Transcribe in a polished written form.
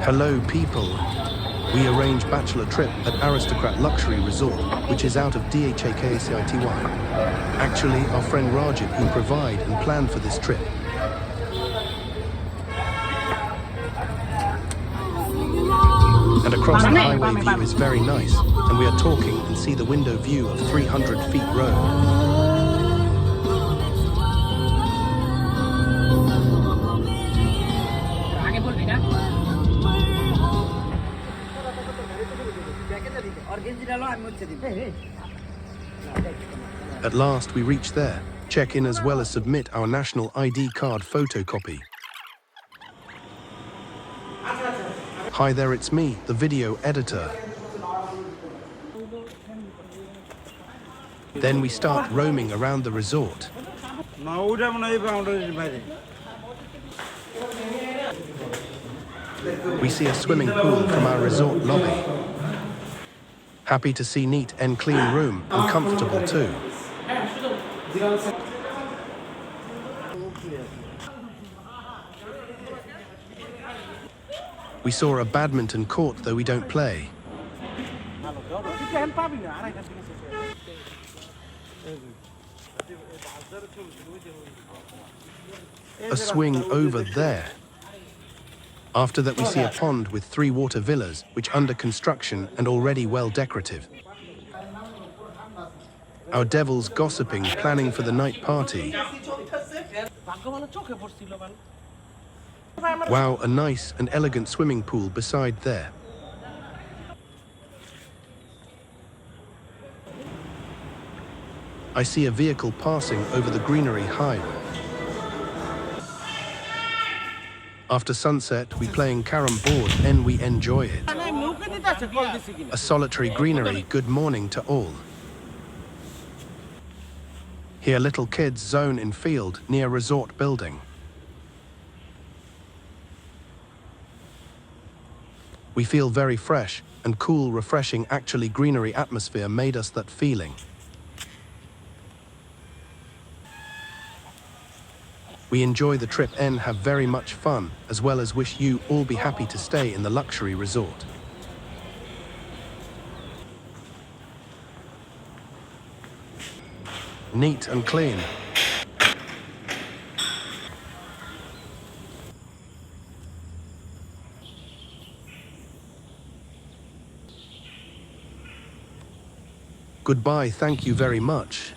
Hello people. We arrange bachelor trip at Aristocrat Luxury Resort, which is out of Dhakcity. Actually, our friend Rajat who provide and plan for this trip. And across the highway view is very nice, and we are talking and see the window view of 300 feet road. At last we reach there, check in as well as submit our national ID card photocopy. Hi there, it's me, the video editor. Then we start roaming around the resort. We see a swimming pool from our resort lobby. Happy to see neat and clean room and comfortable too. We saw a badminton court, though we don't play. A swing over there. After that we see a pond with 3 water villas, which under construction and already well decorative. Our devils gossiping, planning for the night party. Wow, a nice and elegant swimming pool beside there. I see a vehicle passing over the greenery highway. After sunset, we playing carom board and we enjoy it. A solitary greenery, good morning to all. Here little kids zone in field near resort building. We feel very fresh and cool, refreshing, actually greenery atmosphere made us that feeling. We enjoy the trip and have very much fun, as well as wish you all be happy to stay in the luxury resort. Neat and clean. Goodbye, thank you very much.